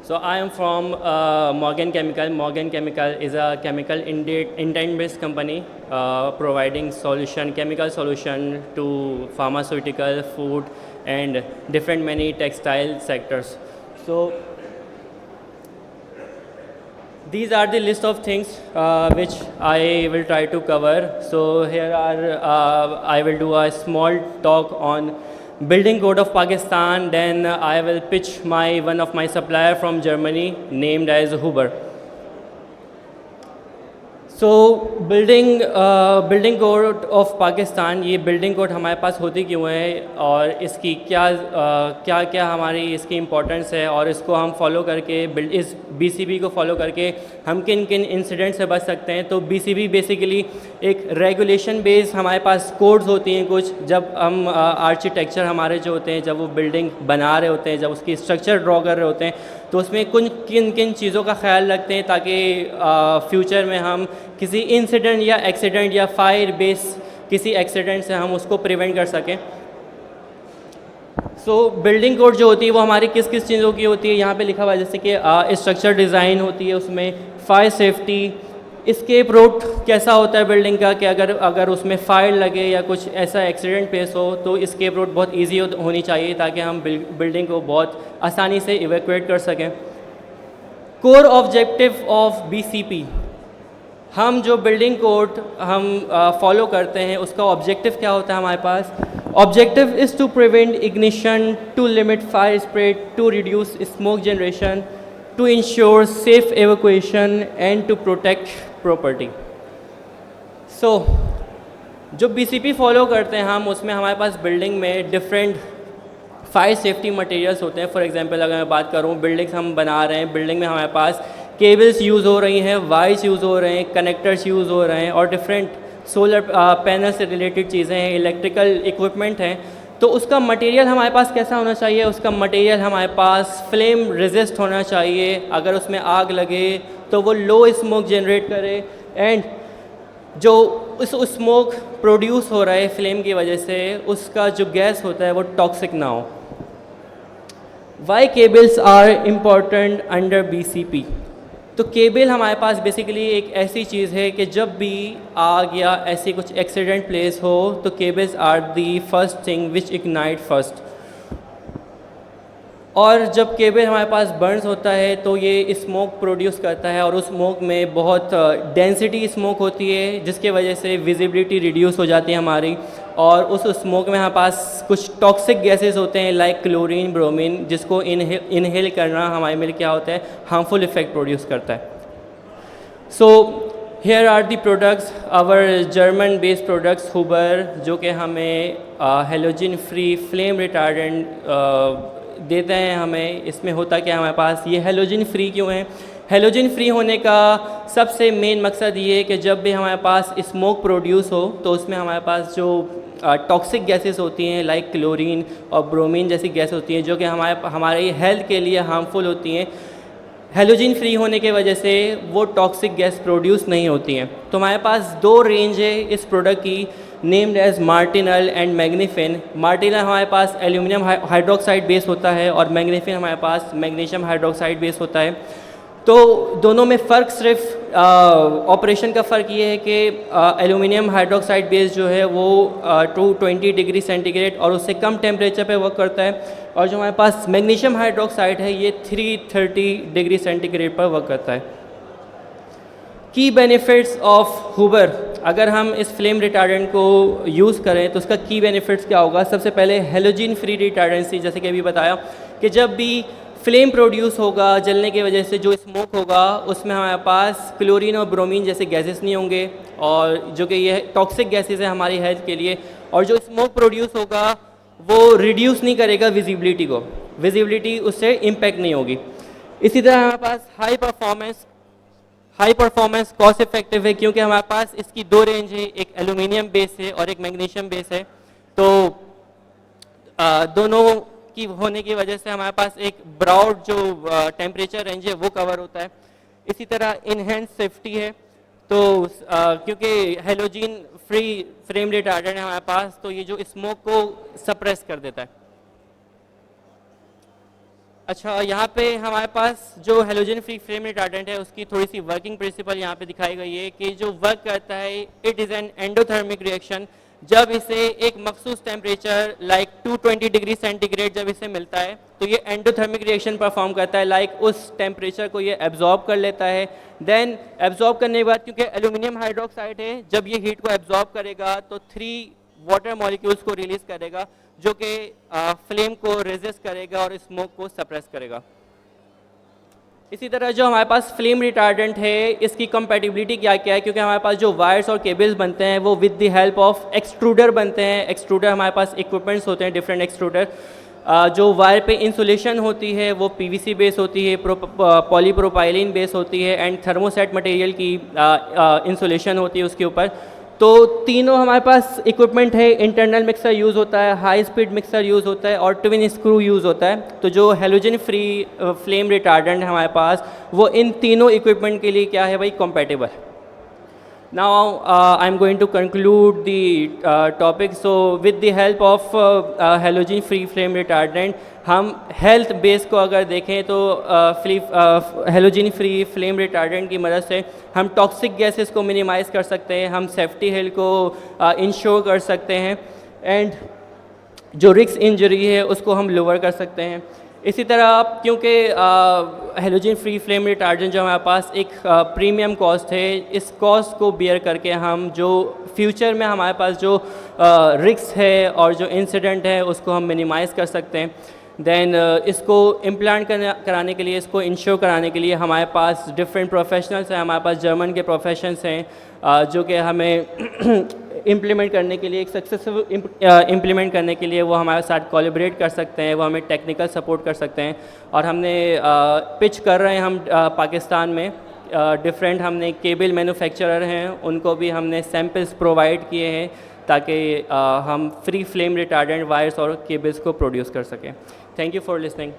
So I am from Morgan Chemical. Morgan Chemical is a chemical intent-based company providing chemical solution to pharmaceutical, food, and different many textile sectors. So these are the list of things which I will try to cover. So here are I will do a small talk on building code of Pakistan. Then I will pitch one of my supplier from Germany named as Huber. So building code of Pakistan, ये building code हमारे पास होती क्यों है और इसकी क्या हमारी इसकी इम्पोर्टेंस है और इसको हम फॉलो करके इस बीसीबी को फॉलो करके हम किन किन इंसिडेंट से बच सकते हैं। तो बीसीबी बेसिकली एक रेगुलेशन बेस्ड हमारे पास कोड्स होती हैं कुछ, जब हम आर्किटेक्चर हमारे जो होते हैं, जब वो बिल्डिंग बना रहे होते हैं, जब उसकी स्ट्रक्चर ड्रॉ कर रहे होते हैं, तो उसमें किन किन चीज़ों का ख्याल रखते हैं ताकि फ्यूचर में हम किसी इंसिडेंट या एक्सीडेंट या फायर बेस किसी एक्सीडेंट से हम उसको प्रिवेंट कर सकें। सो बिल्डिंग कोड जो होती है वो हमारी किस किस चीज़ों की होती है, यहाँ पे लिखा हुआ है जैसे कि स्ट्रक्चर डिज़ाइन होती है, उसमें फायर सेफ्टी, एस्केप रूट कैसा होता है बिल्डिंग का कि अगर उसमें फायर लगे या कुछ ऐसा एक्सीडेंट पेश हो तो एस्केप रूट बहुत इजी होनी चाहिए ताकि हम बिल्डिंग को बहुत आसानी से इवैक्यूएट कर सकें। कोर ऑब्जेक्टिव ऑफ बीसीपी, हम जो बिल्डिंग कोड हम फॉलो करते हैं उसका ऑब्जेक्टिव क्या होता है हमारे पास। Objective is to prevent ignition, to limit fire spread, to reduce smoke generation, to ensure safe evacuation and to protect property. So जो BCP फॉलो करते हैं हम, उसमें हमारे पास बिल्डिंग में डिफरेंट फायर सेफ्टी मटेरियल्स होते हैं। फॉर एग्जांपल अगर मैं बात करूँ, बिल्डिंग्स हम बना रहे हैं, बिल्डिंग में हमारे पास केबल्स यूज़ हो रही हैं, वायर्स यूज़ हो रहे हैं, कनेक्टर्स यूज़ हो रहे हैं और डिफरेंट सोलर पैनल से रिलेटेड चीज़ें हैं, इलेक्ट्रिकल इक्विपमेंट हैं। तो उसका मटेरियल हमारे पास कैसा होना चाहिए, उसका मटेरियल हमारे पास फ्लेम रेजिस्ट होना चाहिए। अगर उसमें आग लगे तो वो लो स्मोक जनरेट करे एंड जो उस स्मोक प्रोड्यूस हो रहा है फ्लेम की वजह से उसका जो गैस होता है वो टॉक्सिक ना हो। Why cables are important under BCP. तो केबल हमारे पास बेसिकली एक ऐसी चीज़ है कि जब भी आग या ऐसी कुछ एक्सीडेंट प्लेस हो तो cables are the first thing which ignite first. और जब केबल हमारे पास बर्न्स होता है तो ये स्मोक प्रोड्यूस करता है और उस स्मोक में बहुत डेंसिटी स्मोक होती है जिसके वजह से विजिबिलिटी रिड्यूस हो जाती है हमारी, और उस स्मोक में हमारे पास कुछ टॉक्सिक गैसेस होते हैं लाइक क्लोरीन, ब्रोमीन, जिसको इनहेल करना हमारे में क्या होता है, हार्मफुल इफेक्ट प्रोड्यूस करता है। So here are the products, our German based products Huber, जो कि हमें हेलोजन फ्री फ्लेम रिटार्डेंट देते हैं हमें। इसमें होता क्या हमारे पास, ये हेलोजन फ्री क्यों है, हेलोजन फ्री होने का सबसे मेन मकसद ये है कि जब भी हमारे पास स्मोक प्रोड्यूस हो तो उसमें हमारे पास जो टॉक्सिक गैसेस होती हैं लाइक क्लोरीन और ब्रोमीन जैसी गैस होती हैं जो कि हमारे हेल्थ के लिए हार्मफुल होती हैं, हेलोजन फ्री होने की वजह से वो टॉक्सिक गैस प्रोड्यूस नहीं होती हैं। तो हमारे पास दो रेंज है इस प्रोडक्ट की, नेम्ड एज मार्टिनल एंड मैग्नीफिन। मार्टिनल हमारे पास एल्यूमिनियम हाइड्रोक्साइड बेस होता है और मैग्नीफिन हमारे पास मैग्नीशियम हाइड्रोक्साइड बेस होता है। तो दोनों में फ़र्क सिर्फ ऑपरेशन का फ़र्क ये है कि एल्यूमिनियम हाइड्रोक्साइड बेस जो है वो 220 डिग्री सेंटीग्रेड और उससे कम टेम्परेचर पे वर्क करता है, और जो हमारे पास मैग्नीशियम हाइड्रोक्साइड है ये 330 डिग्री सेंटीग्रेड पर वर्क करता है। की बेनिफिट्स ऑफ हुबर, अगर हम इस फ्लेम रिटार्डेंट को यूज़ करें तो उसका की बेनिफिट्स क्या होगा। सबसे पहले हेलोजन फ्री रिटार्डेंसी, जैसे कि अभी बताया कि जब भी फ्लेम प्रोड्यूस होगा जलने की वजह से जो स्मोक होगा उसमें हमारे पास क्लोरीन और ब्रोमीन जैसे गैसेस नहीं होंगे, और जो कि ये टॉक्सिक गैसेस है हमारी हेल्थ के लिए, और जो स्मोक प्रोड्यूस होगा वो रिड्यूस नहीं करेगा विजिबिलिटी को, विजिबिलिटी उससे इम्पेक्ट नहीं होगी। इसी तरह हमारे पास हाई परफॉर्मेंस कॉस्ट इफेक्टिव है क्योंकि हमारे पास इसकी दो रेंज है, एक एल्यूमिनियम बेस है और एक मैग्नीशियम बेस है। तो दोनों की होने की वजह से हमारे पास एक ब्रॉड जो टेम्परेचर रेंज है वो कवर होता है। इसी तरह इनहेंस सेफ्टी है, तो क्योंकि हेलोजन फ्री फ्लेम रिटार्डेंट है हमारे पास तो ये जो स्मोक को सप्रेस कर देता है। अच्छा, यहाँ पे हमारे पास जो हेलोजन फ्री फ्लेम रिटार्डेंट है उसकी थोड़ी सी वर्किंग प्रिंसिपल यहाँ पे दिखाई गई है कि जो वर्क करता है it is an endothermic reaction. जब इसे एक मखसूस टेम्परेचर लाइक 220 डिग्री सेंटीग्रेड जब इसे मिलता है तो ये एंडोथर्मिक रिएक्शन परफॉर्म करता है, लाइक उस टेम्परेचर को ये एब्जॉर्ब कर लेता है। देन एब्जॉर्ब करने के बाद क्योंकि एल्यूमिनियम हाइड्रोक्साइड है, जब ये हीट को एब्जॉर्ब करेगा तो 3 वाटर मॉलिक्यूल्स को रिलीज करेगा जो कि फ्लेम को रेजिस्ट करेगा और स्मोक को सप्रेस करेगा। इसी तरह जो हमारे पास फ्लेम रिटार्डेंट है इसकी कंपैटिबिलिटी क्या क्या है, क्योंकि हमारे पास जो वायर्स और केबल्स बनते हैं वो with the help of extruder बनते हैं। एक्सट्रूडर हमारे पास इक्विपमेंट्स होते हैं डिफरेंट एक्सट्रूडर। जो वायर पे इंसुलेशन होती है वो पीवीसी बेस होती है, पॉलीप्रोपाइलिन बेस होती है एंड थर्मोसेट मटेरियल की इंसुलेशन होती है उसके ऊपर। तो तीनों हमारे पास इक्विपमेंट है। इंटरनल मिक्सर यूज़ होता है, हाई स्पीड मिक्सर यूज़ होता है और ट्विन स्क्रू यूज़ होता है। तो जो हेलोजन फ्री फ्लेम रिटार्डेंट है हमारे पास वो इन तीनों इक्विपमेंट के लिए क्या है भाई, compatible. Now I'm going to conclude the topic. So with the help of halogen free flame retardant हम हेल्थ बेस को अगर देखें तो हेलोजन फ्री फ्लेम रिटार्डेंट की मदद से हम टॉक्सिक गैसेस को मिनिमाइज़ कर सकते हैं, हम सेफ्टी हेल्थ को इंश्योर कर सकते हैं एंड जो रिस्क इंजरी है उसको हम लोअर कर सकते हैं। इसी तरह क्योंकि हेलोजन फ्री फ्लेम रिटार्डेंट जो हमारे पास एक प्रीमियम कॉस्ट है, इस कॉस्ट को बियर करके हम जो फ्यूचर में हमारे पास जो रिस्क है और जो इंसिडेंट है उसको हम मिनिमाइज़ कर सकते हैं। देन इसको इम्प्लांट कराने के लिए, इसको इंश्योर कराने के लिए हमारे पास डिफरेंट प्रोफेशनल्स हैं। हमारे पास जर्मन के प्रोफेशनल्स हैं जो कि हमें इम्प्लीमेंट करने के लिए, एक सक्सेसफुल इम्प्लीमेंट करने के लिए वो हमारे साथ कोलैबोरेट कर सकते हैं, वो हमें टेक्निकल सपोर्ट कर सकते हैं। और हमने पिच कर रहे हैं हम पाकिस्तान में डिफरेंट, हमने केबल मैन्युफैक्चरर हैं उनको भी हमने सैम्पल्स प्रोवाइड किए हैं ताकि हम फ्री फ्लेम रिटार्डेंट वायर्स और केबल्स को प्रोड्यूस कर सकें। Thank you for listening.